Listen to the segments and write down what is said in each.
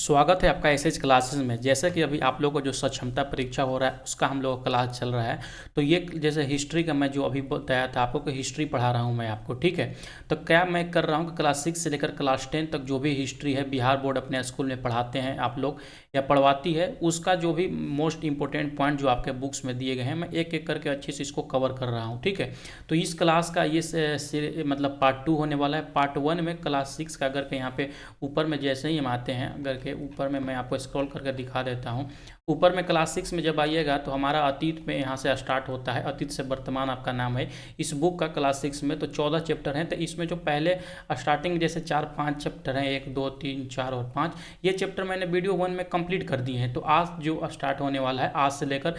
स्वागत है आपका एसएच क्लासेस में। जैसे कि अभी आप लोगों को जो सक्षमता परीक्षा हो रहा है उसका हम लोग का क्लास चल रहा है। तो ये जैसे हिस्ट्री का मैं जो अभी बताया था आपको कि हिस्ट्री पढ़ा रहा हूँ मैं आपको, ठीक है। तो क्या मैं कर रहा हूँ कि क्लास 6 से लेकर क्लास 10 तक जो भी हिस्ट्री है बिहार बोर्ड अपने स्कूल में पढ़ाते हैं आप लोग या पढ़वाती है, उसका जो भी मोस्ट इंपॉर्टेंट पॉइंट जो आपके बुक्स में दिए गए हैं मैं एक एक करके अच्छे से इसको कवर कर रहा हूँ, ठीक है। तो इस क्लास का ये मतलब पार्ट 2 होने वाला है। पार्ट 1 में क्लास 6 का अगर के यहाँ पे ऊपर में जैसे ही हम आते हैं, अगर के ऊपर में मैं आपको स्क्रॉल करके दिखा देता हूँ। ऊपर में क्लास 6 में जब आइएगा तो हमारा अतीत में यहाँ से स्टार्ट होता है, अतीत से वर्तमान आपका नाम है इस बुक का। क्लास 6 में तो 14 चैप्टर हैं। तो इसमें जो पहले स्टार्टिंग जैसे 4-5 चैप्टर हैं, 1 2 3 4 और 5, ये चैप्टर मैंने वीडियो 1 में कंप्लीट कर दिए हैं। तो आज जो स्टार्ट होने वाला है, आज से लेकर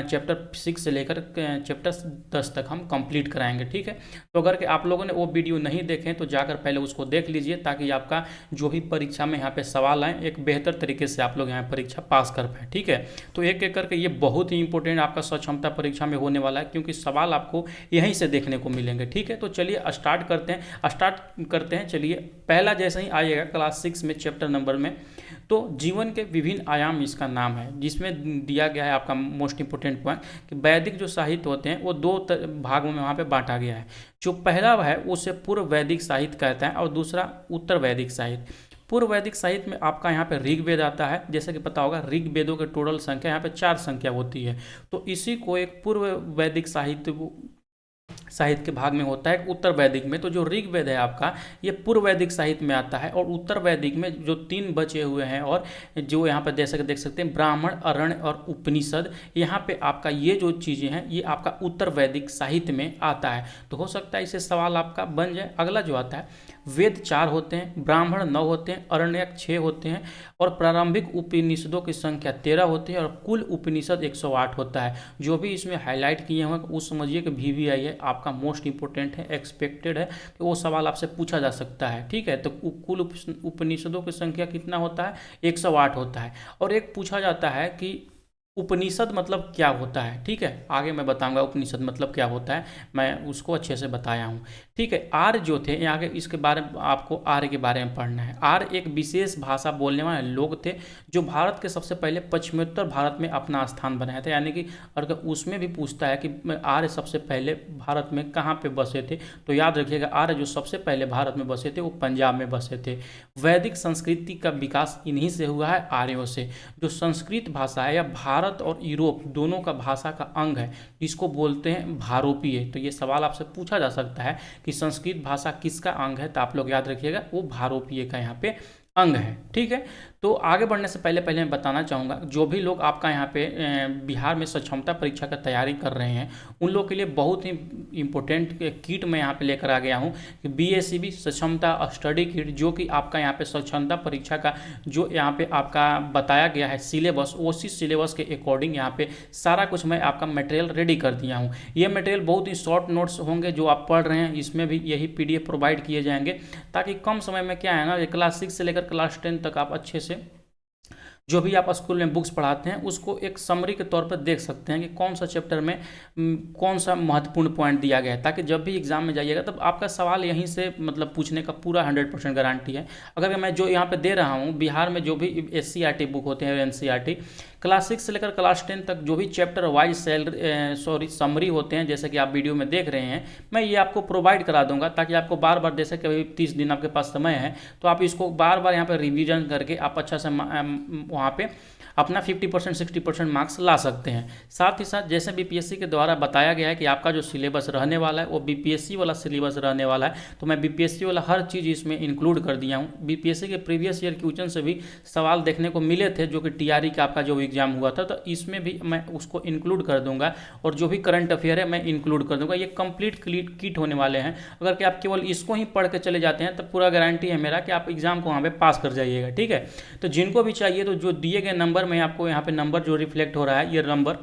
चैप्टर 6 से लेकर चैप्टर 10 तक हम कंप्लीट कराएंगे, ठीक है। तो अगर कि आप लोगों ने वो वीडियो नहीं देखें तो जाकर पहले उसको देख लीजिए, ताकि आपका जो भी परीक्षा में यहाँ पे सवाल आए एक बेहतर तरीके से आप लोग यहाँ परीक्षा पास कर पाए, ठीक है। तो एक एक करके ये बहुत ही इंपॉर्टेंट आपका सक्षमता परीक्षा में होने वाला है, क्योंकि सवाल आपको यहीं से देखने को मिलेंगे, ठीक है। तो चलिए स्टार्ट करते हैं। चलिए पहला जैसे ही आइएगा क्लास 6 में चैप्टर नंबर में, तो जीवन के विभिन्न आयाम इसका नाम है, जिसमें दिया गया है आपका मोस्ट इंपोर्टेंट पॉइंट कि वैदिक जो साहित्य होते हैं वो दो भागों में वहाँ पे बांटा गया है। जो पहला है उसे पूर्व वैदिक साहित्य कहता है और दूसरा उत्तर वैदिक साहित्य। पूर्व वैदिक साहित्य में आपका यहाँ पे ऋग्वेद आता है। जैसे कि पता होगा ऋग्वेदों के टोटल संख्या यहाँ पे 4 संख्या होती है। तो इसी को एक पूर्व वैदिक साहित्य के भाग में होता है। उत्तर वैदिक में तो जो ऋग्वेद है आपका ये पूर्व वैदिक साहित्य में आता है, और उत्तर वैदिक में जो 3 बचे हुए हैं और जो यहाँ पर जैसे देख सकते हैं ब्राह्मण, अरण्य और उपनिषद, यहाँ पे आपका ये जो चीज़ें हैं ये आपका उत्तर वैदिक साहित्य में आता है। तो हो सकता है इसे सवाल आपका बन जाए। अगला जो आता है, वेद 4 होते हैं, ब्राह्मण 9 होते हैं, अरण्यक 6 होते हैं और प्रारंभिक उपनिषदों की संख्या 13 होती है और कुल उपनिषद 108 होता है। जो भी इसमें हाईलाइट किए हुए वो समझिए कि VVI है आपका, मोस्ट इंपोर्टेंट है, एक्सपेक्टेड है कि वो सवाल आपसे पूछा जा सकता है, ठीक है। तो कुल उपनिषदों की संख्या कितना होता है? 108 होता है। और एक पूछा जाता है कि उपनिषद मतलब क्या होता है, ठीक है। आगे मैं बताऊंगा उपनिषद मतलब क्या होता है, मैं उसको अच्छे से बताया हूँ, ठीक है। आर्य जो थे, आगे इसके बारे में आपको आर्य के बारे में पढ़ना है। आर्य एक विशेष भाषा बोलने वाले लोग थे जो भारत के सबसे पहले पश्चिमोत्तर भारत में अपना स्थान बनाया था। यानी कि अगर उसमें भी पूछता है कि आर्य सबसे पहले भारत में कहाँ पे बसे थे, तो याद रखिएगा आर्य जो सबसे पहले भारत में बसे थे वो पंजाब में बसे थे। वैदिक संस्कृति का विकास इन्हीं से हुआ है, आर्यों से। जो संस्कृत भाषा है या भारत और यूरोप दोनों का भाषा का अंग है, जिसको बोलते हैं भारोपीय। तो ये सवाल आपसे पूछा जा सकता है कि संस्कृत भाषा किसका अंग है, तो आप लोग याद रखिएगा वो भारोपीय का यहाँ पे अंग है, ठीक है। तो आगे बढ़ने से पहले मैं बताना चाहूँगा, जो भी लोग आपका यहाँ पे बिहार में सक्षमता परीक्षा का तैयारी कर रहे हैं उन लोग के लिए बहुत ही इम्पोर्टेंट किट मैं यहाँ पे लेकर आ गया हूँ कि BACB सक्षमता स्टडी किट, जो कि आपका यहाँ पे सक्षमता परीक्षा का जो यहाँ पे आपका बताया गया है सिलेबस, उसी सिलेबस के अकॉर्डिंग यहाँ पे सारा कुछ मैं आपका मटेरियल रेडी कर दिया हूँ। ये मटेरियल बहुत ही शॉर्ट नोट्स होंगे जो आप पढ़ रहे हैं, इसमें भी यही PDF प्रोवाइड किए जाएंगे, ताकि कम समय में क्या है ना, क्लास 6 से लेकर क्लास 10 तक आप अच्छे से जो भी आप स्कूल में बुक्स पढ़ाते हैं उसको एक समरी के तौर पर देख सकते हैं कि कौन सा चैप्टर में कौन सा महत्वपूर्ण पॉइंट दिया गया है, ताकि जब भी एग्जाम में जाइएगा तब आपका सवाल यहीं से मतलब पूछने का पूरा 100% गारंटी है। अगर मैं जो यहाँ पे दे रहा हूँ बिहार में जो भी SCERT बुक होते हैं, NCERT क्लास 6 से लेकर क्लास 10 तक जो भी चैप्टर वाइज समरी होते हैं, जैसे कि आप वीडियो में देख रहे हैं, मैं ये आपको प्रोवाइड करा दूंगा, ताकि आपको बार बार, जैसे कि अभी 30 दिन आपके पास समय है, तो आप इसको बार बार यहाँ पर रिवीजन करके आप अच्छा से वहाँ पे अपना 50% 60% मार्क्स ला सकते हैं। साथ ही साथ जैसे BPSC के द्वारा बताया गया है कि आपका जो सिलेबस रहने वाला है वो BPSC वाला सिलेबस रहने वाला है, तो मैं BPSC वाला हर चीज़ इसमें इंक्लूड कर दिया हूँ। BPSC के प्रीवियस ईयर क्वेश्चन से भी सवाल देखने को मिले थे, जो कि TRE का आपका जो एग्जाम हुआ था, तो इसमें भी मैं उसको इंक्लूड कर दूंगा, और जो भी करंट अफेयर है मैं इंक्लूड कर दूंगा। ये कंप्लीट किट होने वाले हैं। अगर कि आप केवल इसको ही पढ़ के चले जाते हैं तो पूरा गारंटी है मेरा कि आप एग्जाम को वहाँ पे पास कर जाइएगा, ठीक है। तो जिनको भी चाहिए तो जो दिए गए नंबर में आपको यहाँ पे नंबर जो रिफ्लेक्ट हो रहा है, ये नंबर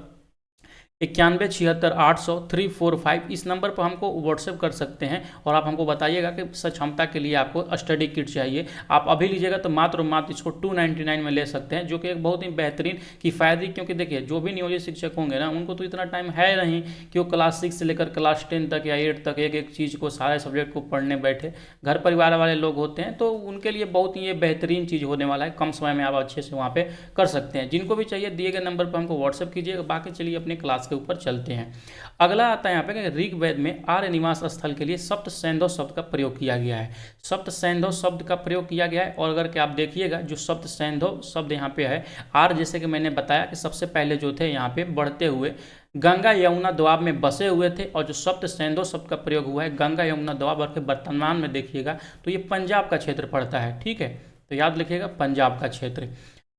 9176 800 345 इस नंबर पर हमको व्हाट्सएप कर सकते हैं और आप हमको बताइएगा कि सक्षमता के लिए आपको स्टडी किट चाहिए। आप अभी लीजिएगा तो मात्र इसको 299 में ले सकते हैं, जो कि एक बहुत ही बेहतरीन किफ़ायती, क्योंकि देखिए जो भी नियोजित शिक्षक होंगे ना, उनको तो इतना टाइम है नहीं कि वो क्लास 6 से लेकर क्लास 10 तक या 8 तक एक एक चीज़ को, सारे सब्जेक्ट को पढ़ने बैठे। घर परिवार वाले लोग होते हैं तो उनके लिए बहुत ही ये बेहतरीन चीज़ होने वाला है, कम समय में आप अच्छे से वहाँ पे कर सकते हैं। जिनको भी चाहिए दिए गए नंबर पर हमको व्हाट्सएप कीजिएगा। बाकी चलिए अपने क्लास के ऊपर चलते हैं। अगला आता है यहाँ पे कि ऋग्वेद में आर्य निवास स्थल के लिए सप्त सैंधव शब्द का प्रयोग किया गया है। सप्त सैंधव शब्द का प्रयोग किया गया है, और अगर कि आप देखिएगा जो सप्त सैंधव शब्द यहाँ पे है, आर्य जैसे कि मैंने बताया कि सबसे पहले जो थे यहाँ पे बढ़ते हुए गंगा यमुना दोआब में बसे हुए थे, और जो सप्त सैंधव शब्द का प्रयोग हुआ है गंगा यमुना दोआब, और फिर वर्तमान में देखिएगा तो ये पंजाब का क्षेत्र पड़ता है। ठीक है, तो याद रखिएगा पंजाब का क्षेत्र।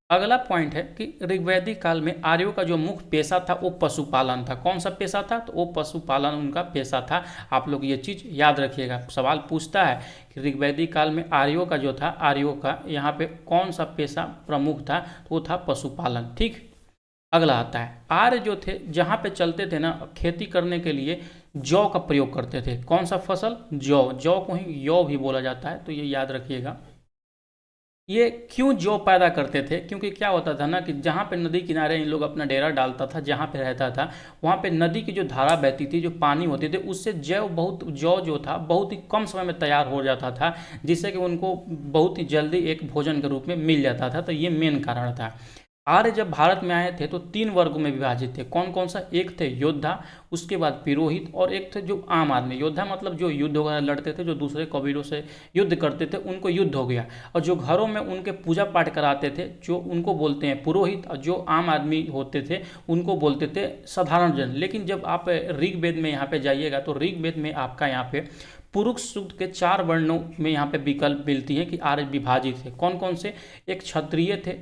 अगला पॉइंट है कि ऋग्वैदिक काल में आर्यों का जो मुख्य पेशा था वो पशुपालन था। कौन सा पेशा था? तो वो पशुपालन उनका पेशा था। आप लोग ये चीज़ याद रखिएगा। सवाल पूछता है कि ऋग्वैदिक काल में आर्यों का जो था, आर्यों का यहाँ पे कौन सा पेशा प्रमुख था? तो वो था पशुपालन। ठीक, अगला आता है आर्य जो थे जहाँ पे चलते थे ना खेती करने के लिए जौ का प्रयोग करते थे। कौन सा फसल? जौ। जौ को ही यौ भी बोला जाता है, तो ये याद रखिएगा। ये क्यों जौ पैदा करते थे? क्योंकि क्या होता था ना कि जहाँ पे नदी किनारे इन लोग अपना डेरा डालता था, जहाँ पे रहता था, वहाँ पे नदी की जो धारा बहती थी, जो पानी होते थे, उससे जौ जो था बहुत ही कम समय में तैयार हो जाता था, जिससे कि उनको बहुत ही जल्दी एक भोजन के रूप में मिल जाता था। तो ये मेन कारण था। आर्य जब भारत में आए थे तो 3 वर्गों में विभाजित थे। कौन कौन सा? एक थे योद्धा, उसके बाद पुरोहित, और एक थे जो आम आदमी। योद्धा मतलब जो युद्ध वगैरह लड़ते थे, जो दूसरे कबीलों से युद्ध करते थे, उनको युद्ध हो गया। और जो घरों में उनके पूजा पाठ कराते थे, जो उनको बोलते हैं पुरोहित, और जो आम आदमी होते थे उनको बोलते थे साधारण जन। लेकिन जब आप ऋग्वेद में यहाँ पे जाइएगा तो ऋग्वेद में आपका यहाँ पे पुरुष सूक्त के 4 वर्णों में यहाँ पे विकल्प मिलती है कि आर्य विभाजित थे। कौन कौन से? एक क्षत्रिय थे,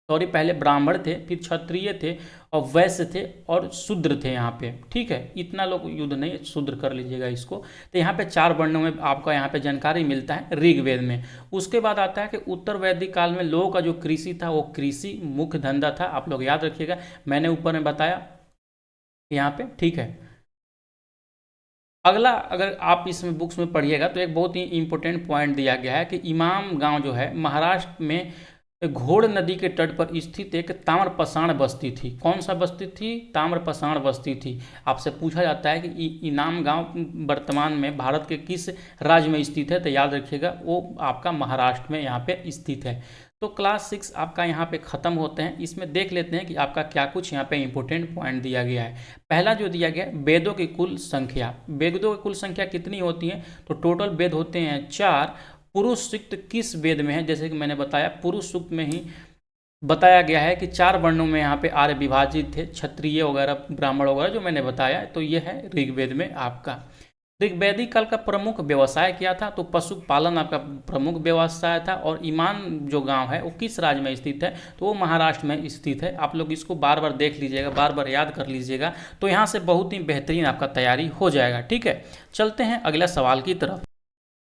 सॉरी पहले ब्राह्मण थे, फिर क्षत्रिय थे, और वैश्य थे, और शूद्र थे यहाँ पे। ठीक है, इतना लोग युद्ध नहीं, शूद्र कर लीजिएगा इसको। तो यहाँ पे 4 वर्णों में आपका यहाँ पे जानकारी मिलता है ऋग्वेद में। उसके बाद आता है कि उत्तर वैदिक काल में लोगों का जो कृषि था वो कृषि मुख्य धंधा था। आप लोग याद रखिएगा, मैंने ऊपर में बताया यहाँ पे। ठीक है, अगला अगर आप इसमें बुक्स में पढ़िएगा तो एक बहुत ही इंपॉर्टेंट पॉइंट दिया गया है कि इमाम गांव जो है महाराष्ट्र में घोड़ नदी के तट पर स्थित एक ताम्रपाषाण बस्ती थी। कौन सा बस्ती थी? ताम्रपाषाण बस्ती थी। आपसे पूछा जाता है कि इनाम गांव वर्तमान में भारत के किस राज्य में स्थित है? तो याद रखिएगा वो आपका महाराष्ट्र में यहाँ पे स्थित है। तो क्लास 6 आपका यहाँ पे ख़त्म होते हैं। इसमें देख लेते हैं कि आपका क्या कुछ यहाँ पे इंपॉर्टेंट पॉइंट दिया गया है। पहला जो दिया गया वेदों की कुल संख्या। वेदों की कुल संख्या कितनी होती है? तो टोटल वेद होते हैं 4। पुरुष सूक्त किस वेद में है? जैसे कि मैंने बताया पुरुष सूक्त में ही बताया गया है कि 4 वर्णों में यहाँ पे आर्य विभाजित थे, क्षत्रिय वगैरह ब्राह्मण वगैरह जो मैंने बताया। तो ये है ऋग्वेद में आपका। ऋग्वैदिक काल का प्रमुख व्यवसाय क्या था? तो पशुपालन आपका प्रमुख व्यवसाय था। और ईमान जो गांव है वो किस राज्य में स्थित है? तो वो महाराष्ट्र में स्थित है। आप लोग इसको बार बार देख लीजिएगा, बार बार याद कर लीजिएगा, तो यहाँ से बहुत ही बेहतरीन आपका तैयारी हो जाएगा। ठीक है, चलते हैं अगला सवाल की तरफ।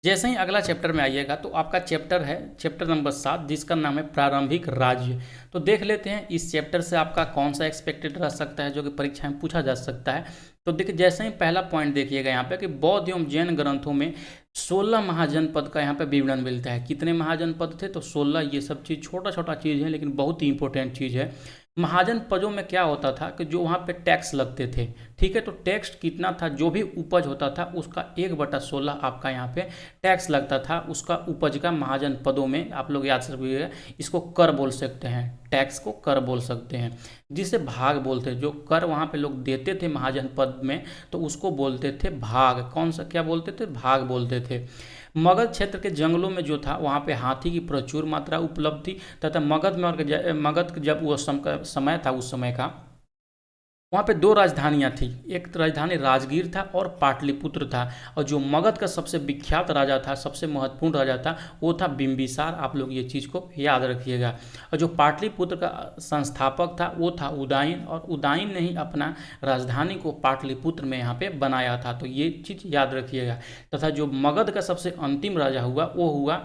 जैसे ही अगला चैप्टर में आइएगा तो आपका चैप्टर है चैप्टर नंबर 7, जिसका नाम है प्रारंभिक राज्य। तो देख लेते हैं इस चैप्टर से आपका कौन सा एक्सपेक्टेड रह सकता है, जो कि परीक्षा में पूछा जा सकता है। तो देखिए, जैसे ही पहला पॉइंट देखिएगा यहाँ पे कि बौद्ध एवं जैन ग्रंथों में 16 महाजनपद का यहाँ पे विवरण मिलता है। कितने महाजनपद थे? तो 16। ये सब चीज़ छोटा छोटा चीज़ है, लेकिन बहुत ही इंपॉर्टेंट चीज़ है। महाजन पदों में क्या होता था कि जो वहाँ पे टैक्स लगते थे। ठीक है, तो टैक्स कितना था? जो भी उपज होता था उसका 1/16 आपका यहाँ पे टैक्स लगता था, उसका उपज का। महाजन पदों में आप लोग याद रखिएगा, इसको कर बोल सकते हैं, टैक्स को कर बोल सकते हैं, जिसे भाग बोलते हैं। जो कर वहाँ पे लोग देते थे महाजन पद में, तो उसको बोलते थे भाग। कौन सा क्या बोलते थे? भाग बोलते थे। मगध क्षेत्र के जंगलों में जो था वहाँ पे हाथी की प्रचुर मात्रा उपलब्ध थी, तथा मगध जब वो समय था, उस समय का वहाँ पे 2 राजधानियाँ थी। एक राजधानी राजगीर था और पाटलिपुत्र था। और जो मगध का सबसे विख्यात राजा था, सबसे महत्वपूर्ण राजा था, वो था बिंबिसार। आप लोग ये चीज़ को याद रखिएगा। और जो पाटलिपुत्र का संस्थापक था वो था उदयन, और उदयन ने ही अपना राजधानी को पाटलिपुत्र में यहाँ पे बनाया था। तो ये चीज़ याद रखिएगा। तथा जो मगध का सबसे अंतिम राजा हुआ वो हुआ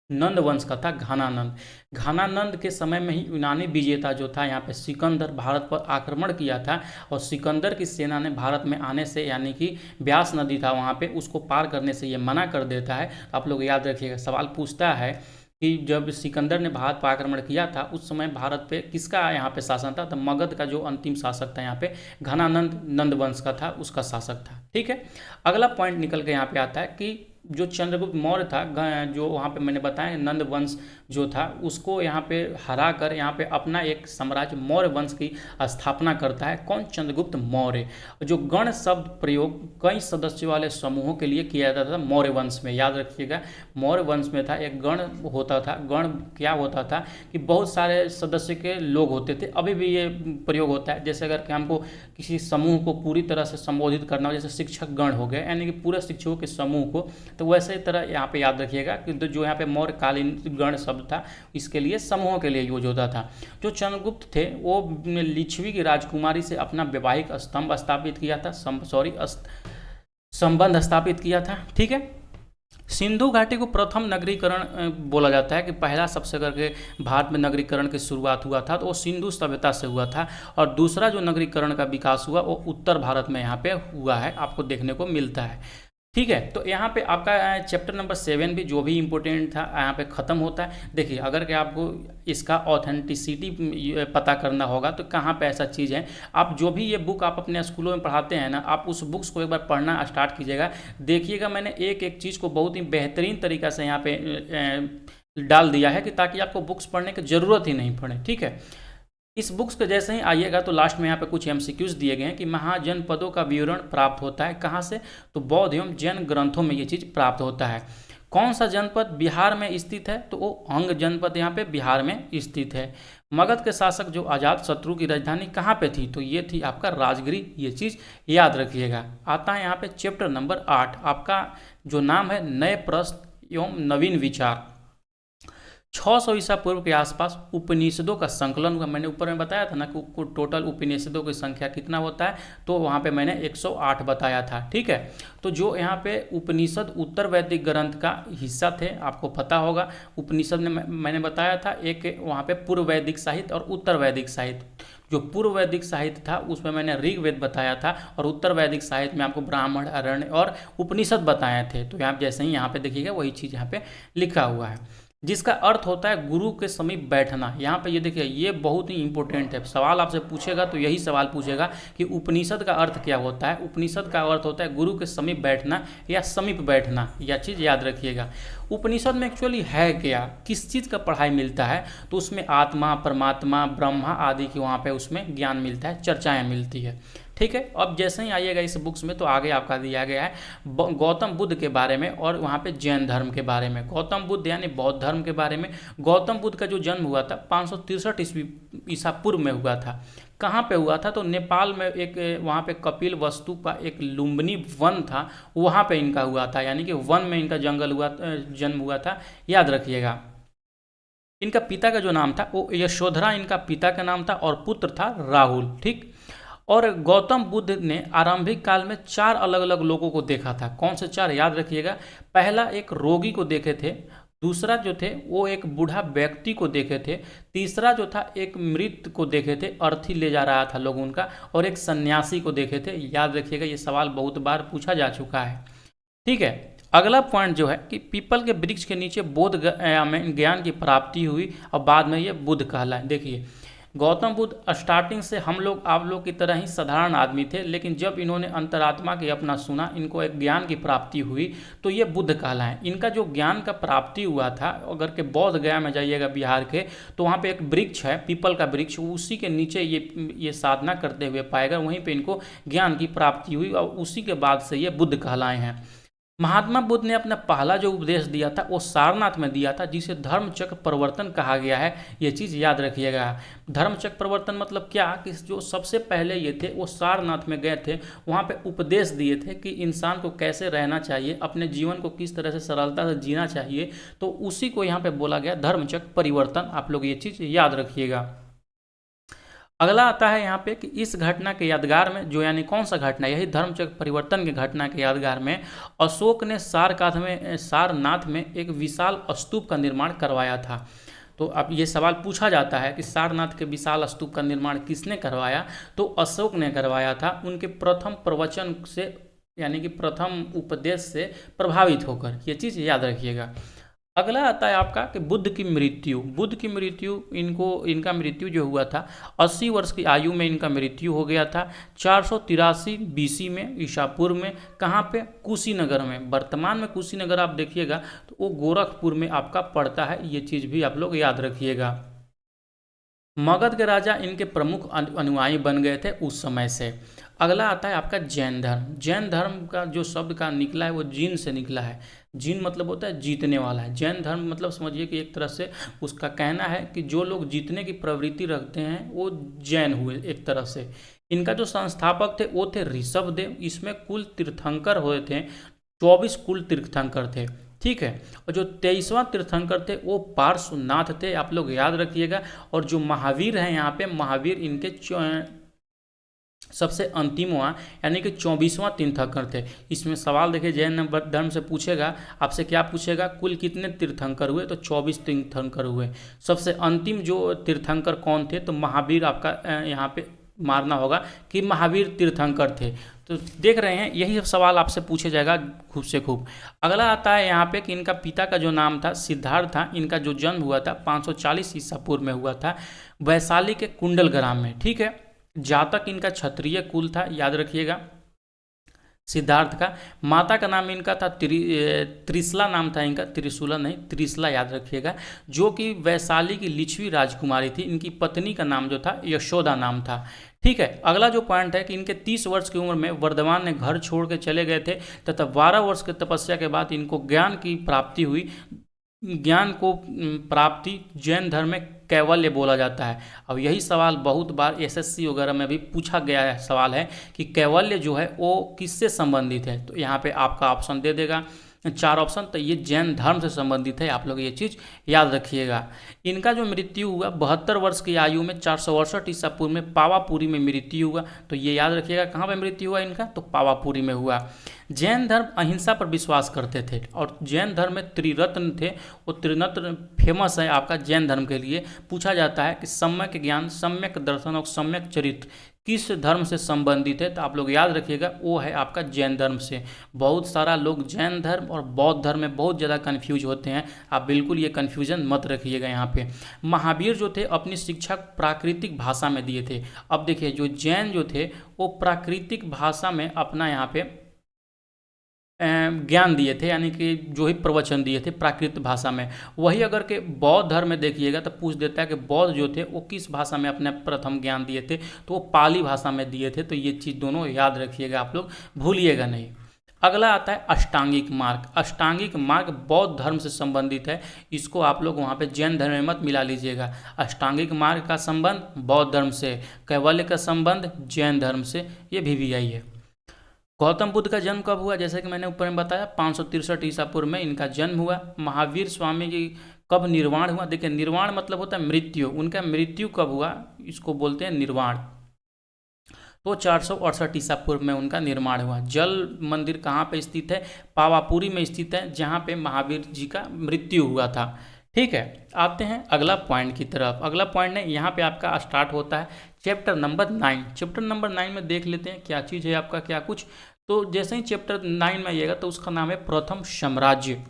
नंद वंश का था घनानंद। घनानंद के समय में ही यूनानी विजेता जो था यहाँ पे सिकंदर भारत पर आक्रमण किया था, और सिकंदर की सेना ने भारत में आने से, यानी कि ब्यास नदी था वहाँ पे, उसको पार करने से ये मना कर देता है। आप लोग याद रखिएगा, सवाल पूछता है कि जब सिकंदर ने भारत पर आक्रमण किया था उस समय भारत पे किसका यहाँ पे शासन था, तो मगध का जो अंतिम शासक था यहाँ पे घनानंद नंद वंश का था, उसका शासक था। ठीक है, अगला पॉइंट निकल के यहाँ पे आता है कि जो चंद्रगुप्त मौर्य था, जो वहाँ पे मैंने बताया नंद वंश जो था, उसको यहाँ पे हरा कर यहाँ पे अपना एक साम्राज्य मौर्य वंश की स्थापना करता है। कौन? चंद्रगुप्त मौर्य। जो गण शब्द प्रयोग कई सदस्यों वाले समूहों के लिए किया जाता था मौर्य वंश में, याद रखिएगा। मौर्य वंश में था एक गण होता था। गण क्या होता था कि बहुत सारे सदस्य के लोग होते थे, अभी भी ये प्रयोग होता है। जैसे अगर कि हमको किसी समूह को पूरी तरह से संबोधित करना हो, जैसे शिक्षक गण हो गए, यानी कि पूरे शिक्षकों के समूह को, तो वैसे तरह यहाँ पे याद रखिएगा कि जो यहाँ पे मौर्यकालीन गण शब्द था, इसके लिए समूहों के लिए यूज होता था। जो चंद्रगुप्त थे वो लिच्छवी की राजकुमारी से अपना वैवाहिक स्तंभ स्थापित किया था, संबंध स्थापित किया था। ठीक है, सिंधु घाटी को प्रथम नगरीकरण बोला जाता है कि पहला सबसे करके भारत में नगरीकरण की शुरुआत हुआ था तो वो सिंधु सभ्यता से हुआ था, और दूसरा जो नगरीकरण का विकास हुआ वो उत्तर भारत में यहाँ पे हुआ है, आपको देखने को मिलता है। ठीक है, तो यहाँ पे आपका चैप्टर नंबर 7 भी जो भी इम्पोर्टेंट था यहाँ पे ख़त्म होता है। देखिए, अगर कि आपको इसका ऑथेंटिसिटी पता करना होगा तो कहाँ पे ऐसा चीज़ है, आप जो भी ये बुक आप अपने स्कूलों में पढ़ाते हैं ना, आप उस बुक्स को एक बार पढ़ना स्टार्ट कीजिएगा। देखिएगा, मैंने एक एक चीज़ को बहुत ही बेहतरीन तरीक़ा से यहाँ पे डाल दिया है कि ताकि आपको बुक्स पढ़ने की ज़रूरत ही नहीं पड़े। ठीक है, इस बुक्स के जैसे ही आइएगा तो लास्ट में यहाँ पे कुछ एमसीक्यूज दिए गए हैं कि महाजनपदों का विवरण प्राप्त होता है कहाँ से, तो बौद्ध एवं जैन ग्रंथों में ये चीज़ प्राप्त होता है। कौन सा जनपद बिहार में स्थित है, तो वो अंग जनपद यहाँ पे बिहार में स्थित है। मगध के शासक जो अजात शत्रु की राजधानी कहाँ पे थी, तो ये थी आपका राजगिरी, ये चीज़ याद रखिएगा। आता है यहाँ पे चैप्टर नंबर 8, आपका जो नाम है नए प्रश्न एवं नवीन विचार। 600 ईसा पूर्व के आसपास उपनिषदों का संकलन हुआ। मैंने ऊपर में बताया था ना कि टोटल उपनिषदों की संख्या कितना होता है, तो वहाँ पे मैंने 108 बताया था। ठीक है, तो जो यहाँ पे उपनिषद उत्तर वैदिक ग्रंथ का हिस्सा थे, आपको पता होगा उपनिषद में मैंने बताया था एक वहाँ पे पूर्व वैदिक साहित्य और उत्तर वैदिक साहित्य। जो पूर्व वैदिक साहित्य था उसमें मैंने ऋग्वेद बताया था, और उत्तर वैदिक साहित्य में आपको ब्राह्मण, अरण्य और उपनिषद बताए थे। तो यहाँ जैसे ही यहाँ पे देखिएगा वही चीज़ यहाँ पे लिखा हुआ है, जिसका अर्थ होता है गुरु के समीप बैठना। यहाँ पे ये देखिए, ये बहुत ही इंपॉर्टेंट है। सवाल आपसे पूछेगा तो यही सवाल पूछेगा कि उपनिषद का अर्थ क्या होता है। उपनिषद का अर्थ होता है गुरु के समीप बैठना या समीप बैठना, यह चीज़ याद रखिएगा। उपनिषद में एक्चुअली है क्या, किस चीज़ का पढ़ाई मिलता है, तो उसमें आत्मा, परमात्मा, ब्रह्मा आदि की वहाँ पे उसमें ज्ञान मिलता है, चर्चाएँ मिलती है। ठीक है, अब जैसे ही आइएगा इस बुक्स में तो आगे आपका दिया गया है गौतम बुद्ध के बारे में और वहाँ पे जैन धर्म के बारे में। गौतम बुद्ध यानी बौद्ध धर्म के बारे में। गौतम बुद्ध का जो जन्म हुआ था 563 ईस्वी ईसा पूर्व में हुआ था। कहाँ पे हुआ था, तो नेपाल में एक वहाँ पे कपिल वस्तु का एक लुम्बिनी वन था, वहाँ पे इनका हुआ था, यानी कि वन में इनका जन्म हुआ था, याद रखिएगा। इनका पिता का जो नाम था वो यशोधरा इनका पिता का नाम था, और पुत्र था राहुल। ठीक, और गौतम बुद्ध ने आरंभिक काल में 4 अलग अलग लोगों को देखा था। कौन से 4, याद रखिएगा। पहला एक रोगी को देखे थे, दूसरा जो थे वो एक बूढ़ा व्यक्ति को देखे थे, तीसरा जो था एक मृत को देखे थे, अर्थी ले जा रहा था लोग उनका, और एक सन्यासी को देखे थे। याद रखिएगा, ये सवाल बहुत बार पूछा जा चुका है। ठीक है, अगला पॉइंट जो है कि पीपल के वृक्ष के नीचे बोध में ज्ञान की प्राप्ति हुई और बाद में ये बुद्ध कहलाए। देखिए, गौतम बुद्ध स्टार्टिंग से आप लोग की तरह ही साधारण आदमी थे, लेकिन जब इन्होंने अंतरात्मा के अपना सुना, इनको एक ज्ञान की प्राप्ति हुई, तो ये बुद्ध कहलाए। इनका जो ज्ञान का प्राप्ति हुआ था, अगर के बौद्ध गया में जाइएगा बिहार के, तो वहाँ पे एक वृक्ष है, पीपल का वृक्ष, उसी के नीचे ये साधना करते हुए पाएगा, वहीं पर इनको ज्ञान की प्राप्ति हुई और उसी के बाद से ये बुद्ध कहलाए हैं। महात्मा बुद्ध ने अपना पहला जो उपदेश दिया था वो सारनाथ में दिया था, जिसे धर्मचक्र प्रवर्तन कहा गया है। ये चीज़ याद रखिएगा। धर्मचक्र प्रवर्तन मतलब क्या, कि जो सबसे पहले ये थे वो सारनाथ में गए थे, वहाँ पे उपदेश दिए थे कि इंसान को कैसे रहना चाहिए, अपने जीवन को किस तरह से सरलता से जीना चाहिए, तो उसी को यहाँ पे बोला गया धर्मचक्र परिवर्तन। आप लोग ये चीज़ याद रखिएगा। अगला आता है यहाँ पे कि इस घटना के यादगार में, जो यानी कौन सा घटना, यही धर्मचक्र परिवर्तन की घटना के यादगार में अशोक ने सारनाथ में एक विशाल स्तूप का निर्माण करवाया था। तो अब ये सवाल पूछा जाता है कि सारनाथ के विशाल स्तूप का निर्माण किसने करवाया, तो अशोक ने करवाया था, उनके प्रथम प्रवचन से यानी कि प्रथम उपदेश से प्रभावित होकर। ये चीज़ याद रखिएगा। अगला आता है आपका कि बुद्ध की मृत्यु, इनका मृत्यु जो हुआ था 80 वर्ष की आयु में इनका मृत्यु हो गया था 483 बीसी में, ईसा पूर्व में। कहाँ पे? कुशीनगर में। वर्तमान में कुशीनगर आप देखिएगा तो वो गोरखपुर में आपका पड़ता है, ये चीज़ भी आप लोग याद रखिएगा। मगध के राजा इनके प्रमुख अनुयायी बन गए थे उस समय से। अगला आता है आपका जैन धर्म। जैन धर्म का जो शब्द का निकला है वो जीन से निकला है। जीन मतलब होता है जीतने वाला है। जैन धर्म मतलब समझिए कि एक तरह से उसका कहना है कि जो लोग जीतने की प्रवृत्ति रखते हैं वो जैन हुए एक तरह से। इनका जो संस्थापक थे वो थे ऋषभदेव। इसमें कुल तीर्थंकर हुए थे 24 कुल तीर्थंकर थे, ठीक है। और जो 23वां तीर्थंकर थे वो पार्श्वनाथ थे, आप लोग याद रखिएगा। और जो महावीर हैं यहाँ पे, महावीर इनके सबसे अंतिमवां यानी कि 24वां तीर्थंकर थे। इसमें सवाल देखिए जैन धर्म से पूछेगा, आपसे क्या पूछेगा, कुल कितने तीर्थंकर हुए, तो 24 तीर्थंकर हुए। सबसे अंतिम जो तीर्थंकर कौन थे, तो महावीर आपका यहाँ पे मारना होगा कि महावीर तीर्थंकर थे। तो देख रहे हैं यही सवाल आपसे पूछे जाएगा खूब से खूब। अगला आता है यहाँ पे कि इनका पिता का जो नाम था सिद्धार्थ था। इनका जो जन्म हुआ था 540 ईसा पूर्व में हुआ था, वैशाली के कुंडल ग्राम में, ठीक है। जातक इनका क्षत्रिय कुल था, याद रखिएगा सिद्धार्थ का। माता का नाम इनका था त्रिशला नाम था इनका, त्रिशूला नहीं, त्रिशला याद रखिएगा, जो कि वैशाली की लिच्छवी राजकुमारी थी। इनकी पत्नी का नाम जो था यशोदा नाम था, ठीक है। अगला जो पॉइंट है कि इनके 30 वर्ष की उम्र में वर्धमान ने घर छोड़ के चले गए थे तथा 12 वर्ष की तपस्या के बाद इनको ज्ञान की प्राप्ति हुई। ज्ञान को प्राप्ति जैन धर्म में कैवल्य बोला जाता है। अब यही सवाल बहुत बार एसएससी वगैरह में भी पूछा गया है, सवाल है कि कैवल्य जो है वो किससे संबंधित है। तो यहाँ पे आपका ऑप्शन दे देगा 4 ऑप्शन, तो ये जैन धर्म से संबंधित है, आप लोग ये चीज़ याद रखिएगा। इनका जो मृत्यु हुआ 72 वर्ष की आयु में 468 ईसा पूर्व में पावापुरी में मृत्यु हुआ। तो ये याद रखिएगा कहाँ पे मृत्यु हुआ इनका, तो पावापुरी में हुआ। जैन धर्म अहिंसा पर विश्वास करते थे और जैन धर्म में त्रिरत्न थे। वो त्रिरत्न फेमस है आपका जैन धर्म के लिए। पूछा जाता है कि सम्यक ज्ञान, सम्यक दर्शन और सम्यक चरित्र किस धर्म से संबंधित है, तो आप लोग याद रखिएगा वो है आपका जैन धर्म से। बहुत सारा लोग जैन धर्म और बौद्ध धर्म में बहुत ज़्यादा कन्फ्यूज होते हैं, आप बिल्कुल ये कन्फ्यूजन मत रखिएगा यहाँ पे। महावीर जो थे अपनी शिक्षा प्राकृतिक भाषा में दिए थे। अब देखिए जो जैन जो थे वो प्राकृतिक भाषा में अपना यहाँ पे ज्ञान दिए थे, यानी कि जो ही प्रवचन दिए थे प्राकृत भाषा में। वही अगर के बौद्ध धर्म में देखिएगा तो पूछ देता है कि बौद्ध जो थे वो किस भाषा में अपने प्रथम ज्ञान दिए थे, तो वो पाली भाषा में दिए थे। तो ये चीज़ दोनों याद रखिएगा, आप लोग भूलिएगा नहीं। अगला आता है अष्टांगिक मार्ग। अष्टांगिक मार्ग बौद्ध धर्म से संबंधित है, इसको आप लोग वहाँ पे जैन धर्म में मत मिला लीजिएगा। अष्टांगिक मार्ग का संबंध बौद्ध धर्म से, कैवल्य का संबंध जैन धर्म से, ये भी आई है। गौतम बुद्ध का जन्म कब हुआ, जैसे कि मैंने ऊपर में बताया 563 ईसा पूर्व में इनका जन्म हुआ। महावीर स्वामी जी कब निर्वाण हुआ, देखिए निर्वाण मतलब होता है मृत्यु, उनका मृत्यु कब हुआ इसको बोलते हैं निर्वाण। तो 468 ईसा पूर्व में उनका निर्माण हुआ। जल मंदिर कहाँ पे स्थित है, पावापुरी में स्थित है, जहाँ पे महावीर जी का मृत्यु हुआ था, ठीक है। आते हैं अगला पॉइंट की तरफ। अगला पॉइंट है यहाँ पे आपका स्टार्ट होता है चैप्टर नंबर 9। चैप्टर नंबर 9 में देख लेते हैं क्या चीज़ है आपका, क्या कुछ। तो जैसे ही चैप्टर 9 में आइएगा तो उसका नाम है प्रथम साम्राज्य।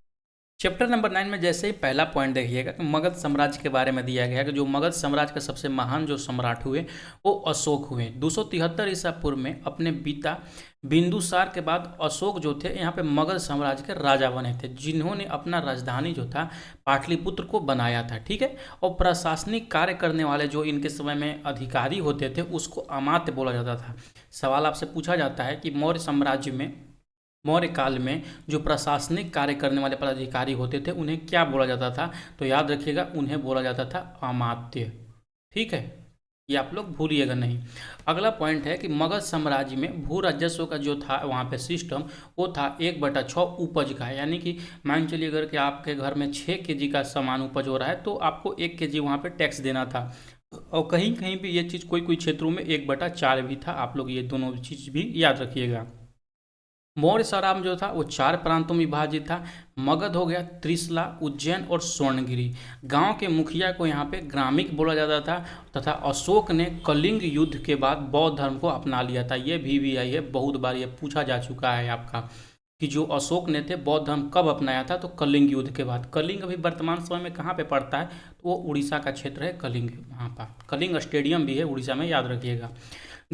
चैप्टर नंबर 9 में जैसे ही पहला पॉइंट देखिएगा कि मगध साम्राज्य के बारे में दिया गया है कि जो मगध साम्राज्य का सबसे महान जो सम्राट हुए वो अशोक हुए। 273 ईसा पूर्व में अपने पिता बिंदुसार के बाद अशोक जो थे यहाँ पे मगध साम्राज्य के राजा बने थे, जिन्होंने अपना राजधानी जो था पाटलिपुत्र को बनाया था, ठीक है। और प्रशासनिक कार्य करने वाले जो इनके समय में अधिकारी होते थे उसको अमात्य बोला जाता था। सवाल आपसे पूछा जाता है कि मौर्य साम्राज्य में, मौर्य काल में जो प्रशासनिक कार्य करने वाले पदाधिकारी होते थे उन्हें क्या बोला जाता था, तो याद रखिएगा उन्हें बोला जाता था अमात्य, ठीक है। ये आप लोग भूलिएगा नहीं। अगला पॉइंट है कि मगध साम्राज्य में भू राजस्व का जो था वहाँ पे सिस्टम वो था 1/6 उपज का, यानी कि मान चलिए अगर कि आपके घर में 6 kg का सामान उपज हो रहा है तो आपको 1 kg वहाँ पे टैक्स देना था। और कहीं कहीं भी ये चीज़ कोई कोई क्षेत्रों में 1/4 भी था। आप लोग ये दोनों चीज़ भी याद रखिएगा। मौर्य साम्राज्य जो था वो 4 प्रांतों में विभाजित था। मगध हो गया, त्रिशला, उज्जैन और स्वर्णगिरी। गांव के मुखिया को यहाँ पे ग्रामिक बोला जाता था। तथा अशोक ने कलिंग युद्ध के बाद बौद्ध धर्म को अपना लिया था। ये भी आई है, बहुत बार ये पूछा जा चुका है आपका कि जो अशोक ने थे बौद्ध धर्म कब अपनाया था, तो कलिंग युद्ध के बाद। कलिंग अभी वर्तमान समय में कहाँ पे पड़ता है, तो वो उड़ीसा का क्षेत्र है कलिंग। वहाँ पर कलिंग स्टेडियम भी है उड़ीसा में, याद रखिएगा।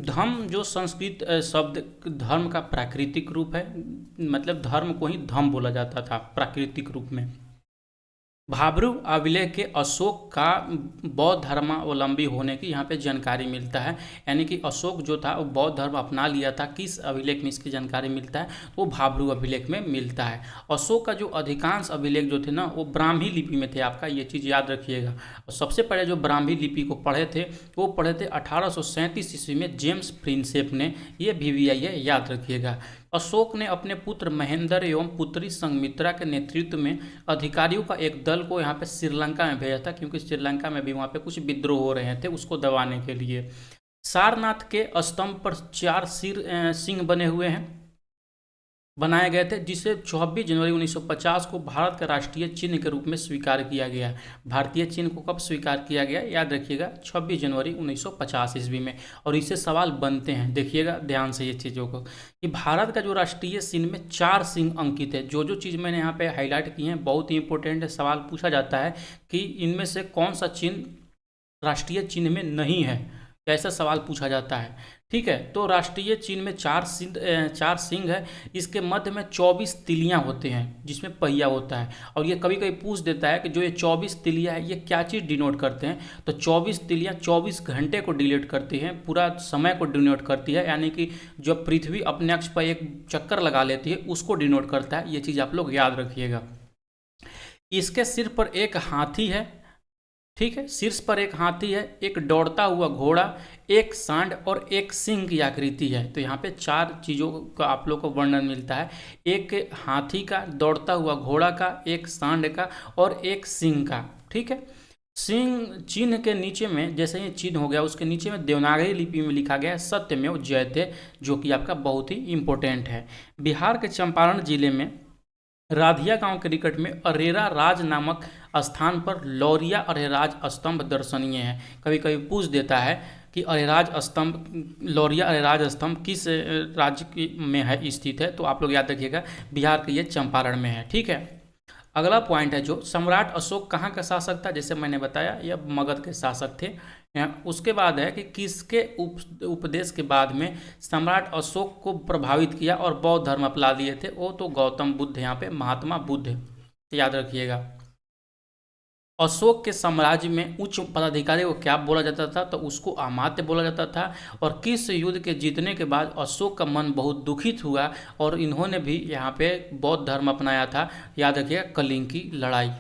धम्म जो संस्कृत शब्द धर्म का प्राकृतिक रूप है, मतलब धर्म को ही धम्म बोला जाता था प्राकृतिक रूप में। भाब्रू अभिलेख के अशोक का बौद्ध धर्मावलंबी होने की यहाँ पे जानकारी मिलता है। यानी कि अशोक जो था वो बौद्ध धर्म अपना लिया था। किस अभिलेख में इसकी जानकारी मिलता है, वो भाब्रू अभिलेख में मिलता है। अशोक का जो अधिकांश अभिलेख जो थे ना, वो ब्राह्मी लिपि में थे। आपका ये चीज़ याद रखिएगा। और सबसे पहले जो ब्राह्मी लिपि को पढ़े थे, वो पढ़े थे 1837 ईस्वी में जेम्स प्रिंसेप ने। ये भी आई है, याद रखिएगा। अशोक ने अपने पुत्र महेंद्र एवं पुत्री संघमित्रा के नेतृत्व में अधिकारियों का एक दल को यहाँ पे श्रीलंका में भेजा था, क्योंकि श्रीलंका में भी वहाँ पे कुछ विद्रोह हो रहे थे, उसको दबाने के लिए। सारनाथ के स्तंभ पर 4 सिंह बने हुए हैं, बनाए गए थे, जिसे 24 जनवरी 1950 को भारत का राष्ट्रीय चिन्ह के रूप में स्वीकार किया गया। भारतीय चिन्ह को कब स्वीकार किया गया, याद रखिएगा, 26 जनवरी 1950 ईस्वी में। और इससे सवाल बनते हैं, देखिएगा ध्यान से ये चीज़ों को, कि भारत का जो राष्ट्रीय चिन्ह में 4 सिंह अंकित है। जो चीज़ मैंने यहाँ पे हाईलाइट की है बहुत ही इंपॉर्टेंट है। सवाल पूछा जाता है कि इनमें से कौन सा चिन्ह राष्ट्रीय चिन्ह में नहीं है, ऐसा सवाल पूछा जाता है। ठीक है, तो राष्ट्रीय चिन्ह में 4 सिंह है। इसके मध्य में 24 तिलियां होते हैं, जिसमें पहिया होता है। और ये कभी कभी पूछ देता है कि जो ये 24 तिलियां है, ये क्या चीज़ डिनोट करते हैं। तो 24 तिलियां 24 घंटे को डिनोट करती हैं, पूरा समय को डिनोट करती है। यानी कि जब पृथ्वी अपने अक्ष पर एक चक्कर लगा लेती है, उसको डिनोट करता है। ये चीज़ आप लोग याद रखिएगा। इसके सिर पर एक हाथी है। ठीक है, शीर्ष पर एक हाथी है, एक दौड़ता हुआ घोड़ा, एक सांड और एक सिंह की आकृति है। तो यहाँ पे 4 चीज़ों का आप लोग को वर्णन मिलता है। एक हाथी का, दौड़ता हुआ घोड़ा का, एक सांड का और एक सिंह का। ठीक है, सिंह चिन्ह के नीचे में, जैसे ये चिन्ह हो गया, उसके नीचे में देवनागरी लिपि में लिखा गया है सत्यमेव जयते, जो कि आपका बहुत ही इंपॉर्टेंट है। बिहार के चंपारण जिले में राधिया गांव के निकट में अरेरा राज नामक स्थान पर लौरिया अरेराज स्तंभ दर्शनीय है। कभी कभी पूछ देता है कि अरेराज स्तंभ, लौरिया अरेराज स्तंभ किस राज्य में है स्थित है, तो आप लोग याद रखिएगा बिहार के ये चंपारण में है। ठीक है, अगला पॉइंट है जो सम्राट अशोक कहाँ का शासक था, जैसे मैंने बताया यह मगध के शासक थे। उसके बाद है कि किसके उपदेश के बाद में सम्राट अशोक को प्रभावित किया और बौद्ध धर्म अपना लिए थे, वो तो गौतम बुद्ध, यहाँ पे महात्मा बुद्ध, याद रखिएगा। अशोक के साम्राज्य में उच्च पदाधिकारी को क्या बोला जाता था, तो उसको अमात्य बोला जाता था। और किस युद्ध के जीतने के बाद अशोक का मन बहुत दुखित हुआ और इन्होंने भी यहाँ पे बौद्ध धर्म अपनाया था, याद रखिएगा, कलिंग की लड़ाई।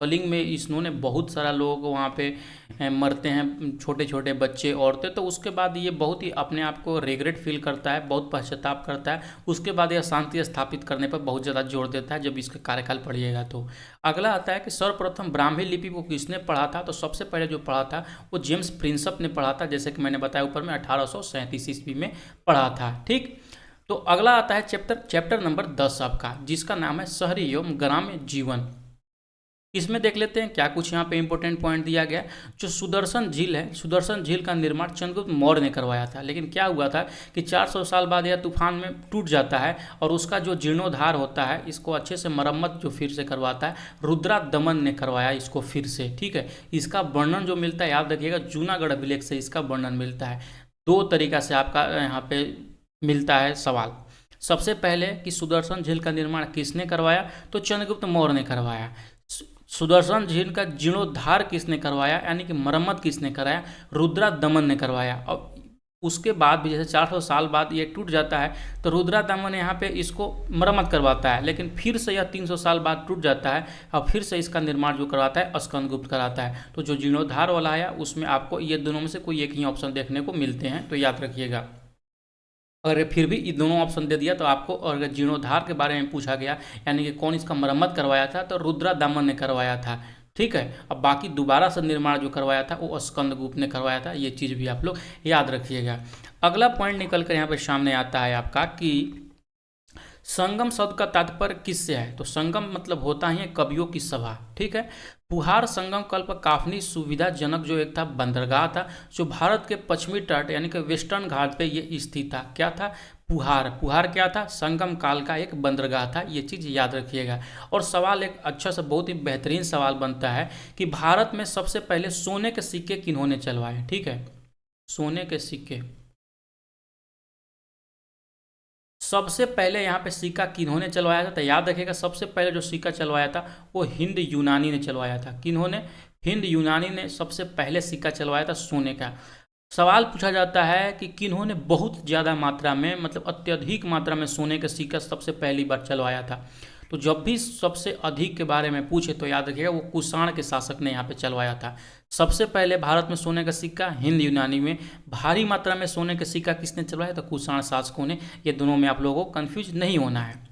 कलिंग में इन्होंने बहुत सारा लोग वहाँ पे मरते हैं, छोटे छोटे बच्चे, औरतें। तो उसके बाद ये बहुत ही अपने आप को रिग्रेट फील करता है, बहुत पश्चाताप करता है। उसके बाद यह शांति स्थापित करने पर बहुत ज़्यादा जोर देता है, जब इसका कार्यकाल पढ़िएगा तो। अगला आता है कि सर्वप्रथम ब्राह्मी लिपि को किसने पढ़ा था, तो सबसे पहले जो पढ़ा था वो जेम्स प्रिंसप ने पढ़ा था, जैसे कि मैंने बताया ऊपर में 1837 ईस्वी में पढ़ा था। ठीक, तो अगला आता है चैप्टर नंबर 10 आपका, जिसका नाम है शहरी एवं ग्राम्य जीवन। इसमें देख लेते हैं क्या कुछ यहाँ पे इंपॉर्टेंट पॉइंट दिया गया। जो सुदर्शन झील है, सुदर्शन झील का निर्माण चंद्रगुप्त मौर्य ने करवाया था। लेकिन क्या हुआ था कि 400 साल बाद यह तूफान में टूट जाता है और उसका जो जीर्णोद्धार होता है, इसको अच्छे से मरम्मत जो फिर से करवाता है रुद्रा दमन ने करवाया इसको फिर से। ठीक है, इसका वर्णन जो मिलता है, याद रखिएगा, जूनागढ़ अभिलेख से इसका वर्णन मिलता है। 2 तरीका से आपका यहाँ पे मिलता है सवाल। सबसे पहले कि सुदर्शन झील का निर्माण किसने करवाया, तो चंद्रगुप्त मौर्य ने करवाया। सुदर्शन झील का जीर्णोद्धार किसने करवाया, यानी कि मरम्मत किसने कराया, रुद्रा दमन ने करवाया। और उसके बाद भी जैसे 400 साल बाद ये टूट जाता है, तो रुद्रा दमन यहाँ पे इसको मरम्मत करवाता है। लेकिन फिर से यह 300 साल बाद टूट जाता है और फिर से इसका निर्माण जो करवाता है स्कंदगुप्त कराता है। तो जो जीर्णोद्धार वाला है उसमें आपको ये दोनों में से कोई एक ही ऑप्शन देखने को मिलते हैं, तो याद रखिएगा। अगर फिर भी ये दोनों ऑप्शन दे दिया तो आपको, और अगर जीर्णोद्धार के बारे में पूछा गया यानी कि कौन इसका मरम्मत करवाया था, तो रुद्रा दामन ने करवाया था। ठीक है। अब बाकी दोबारा से निर्माण जो करवाया था वो स्कंदगुप्त ने करवाया था, ये चीज़ भी आप लोग याद रखिएगा। अगला पॉइंट निकल कर यहाँ पे सामने आता है आपका कि संगम शब्द का तात्पर्य किससे है। तो संगम मतलब होता ही है कवियों की सभा, ठीक है। पुहार संगम कल्प काफी सुविधाजनक जो एक था बंदरगाह था, जो भारत के पश्चिमी तट यानी कि वेस्टर्न घाट पे ये स्थित था। क्या था? पुहार। पुहार क्या था? संगम काल का एक बंदरगाह था, ये चीज़ याद रखिएगा। और सवाल एक अच्छा सा बहुत ही बेहतरीन सवाल बनता है कि भारत में सबसे पहले सोने के सिक्के किन्होंने चलवाए, ठीक है। सोने के सिक्के सबसे पहले यहाँ पे सिक्का किन्होंने चलवाया था, तो याद रखिएगा सबसे पहले जो सिक्का चलवाया था वो हिंद यूनानी ने चलवाया था। किन्होंने? हिंद यूनानी ने सबसे पहले सिक्का चलवाया था सोने का। सवाल पूछा जाता है कि किन्होंने बहुत ज़्यादा मात्रा में मतलब अत्यधिक मात्रा में सोने का सिक्का सबसे पहली बार चलवाया था। तो जब भी सबसे अधिक के बारे में पूछे तो याद रखिएगा वो कुषाण के शासक ने यहाँ पे चलवाया था। सबसे पहले भारत में सोने का सिक्का हिंद यूनानी में, भारी मात्रा में सोने का सिक्का किसने चलवाया? तो कुषाण शासकों ने। ये दोनों में आप लोगों को कन्फ्यूज नहीं होना है।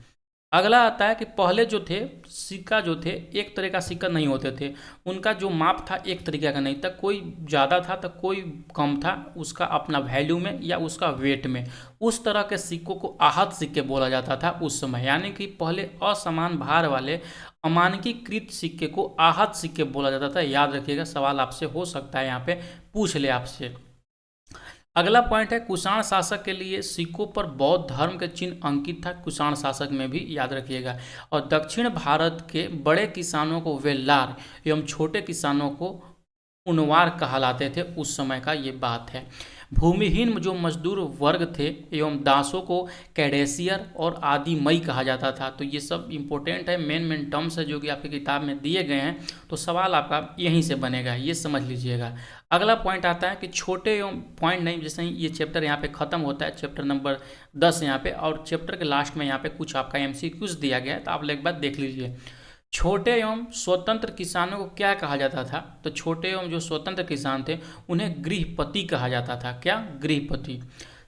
अगला आता है कि पहले जो थे सिक्का जो थे एक तरह का सिक्का नहीं होते थे, उनका जो माप था एक तरीके का नहीं था, कोई ज़्यादा था तो कोई कम था, उसका अपना वैल्यू में या उसका वेट में। उस तरह के सिक्कों को आहत सिक्के बोला जाता था उस समय, यानी कि पहले असमान भार वाले अमानकीकृत सिक्के को आहत सिक्के बोला जाता था। याद रखिएगा, सवाल आपसे हो सकता है यहाँ पे पूछ ले आपसे। अगला पॉइंट है कुषाण शासक के लिए सिक्कों पर बौद्ध धर्म के चिन्ह अंकित था। कुषाण शासक में भी याद रखिएगा। और दक्षिण भारत के बड़े किसानों को वेल्लार एवं छोटे किसानों को उनवार कहलाते थे, उस समय का ये बात है। भूमिहीन जो मजदूर वर्ग थे एवं दासों को कैडेसियर और आदिमई कहा जाता था। तो ये सब इंपॉर्टेंट है, मेन टर्म्स है जो कि आपकी किताब में दिए गए हैं। तो सवाल आपका यहीं से बनेगा, ये समझ लीजिएगा। अगला पॉइंट आता है कि छोटे एवं पॉइंट नहीं, जैसे ही ये चैप्टर यहाँ पे खत्म होता है, चैप्टर नंबर 10 यहाँ पे, और चैप्टर के लास्ट में यहाँ पे कुछ आपका MCQs दिया गया है, तो आप एक बार देख लीजिए। छोटे एवं स्वतंत्र किसानों को क्या कहा जाता था? तो छोटे एवं जो स्वतंत्र किसान थे उन्हें गृहपति कहा जाता था। क्या? गृहपति।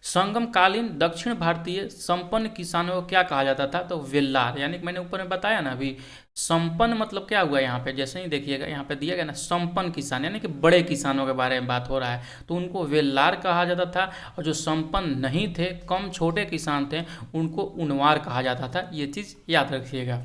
संगमकालीन दक्षिण भारतीय संपन्न किसानों को क्या कहा जाता था? तो वेल्लार। यानी कि मैंने ऊपर में बताया ना अभी, संपन्न मतलब क्या हुआ यहाँ पे, जैसे ही देखिएगा यहाँ पे दिया गया ना संपन्न किसान, यानी कि बड़े किसानों के बारे में बात हो रहा है, तो उनको वेल्लार कहा जाता था। और जो संपन्न नहीं थे, कम छोटे किसान थे, उनको उनवार कहा जाता था। ये चीज़ याद रखिएगा।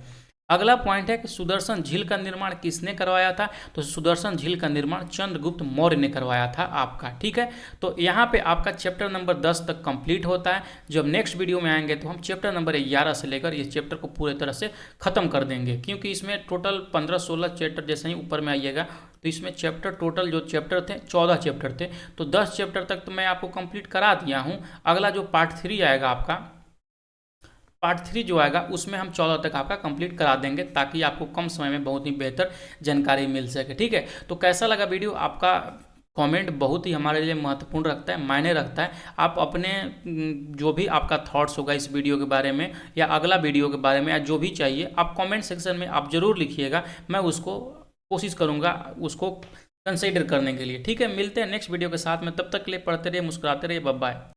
अगला पॉइंट है कि सुदर्शन झील का निर्माण किसने करवाया था? तो सुदर्शन झील का निर्माण चंद्रगुप्त मौर्य ने करवाया था आपका, ठीक है। तो यहाँ पे आपका चैप्टर नंबर 10 तक कंप्लीट होता है। जब नेक्स्ट वीडियो में आएंगे तो हम चैप्टर नंबर 11 से लेकर इस चैप्टर को पूरे तरह से खत्म कर देंगे, क्योंकि इसमें टोटल 15-16 चैप्टर, जैसे ही ऊपर में आइएगा तो इसमें चैप्टर टोटल जो चैप्टर थे 14 चैप्टर थे। तो 10 चैप्टर तक तो मैं आपको कंप्लीट करा दिया हूँ। अगला जो पार्ट 3 आएगा आपका, पार्ट 3 जो आएगा उसमें हम 14 तक आपका कंप्लीट करा देंगे, ताकि आपको कम समय में बहुत ही बेहतर जानकारी मिल सके, ठीक है। तो कैसा लगा वीडियो? आपका कमेंट बहुत ही हमारे लिए महत्वपूर्ण रखता है, मायने रखता है। आप अपने जो भी आपका थॉट्स होगा इस वीडियो के बारे में या अगला वीडियो के बारे में या जो भी चाहिए, आप कमेंट सेक्शन में आप ज़रूर लिखिएगा। मैं उसको कोशिश करूँगा उसको कंसिडर करने के लिए, ठीक है। मिलते हैं नेक्स्ट वीडियो के साथ में, तब तक के लिए पढ़ते रहिए, मुस्कुराते रहिए, बाय बाय।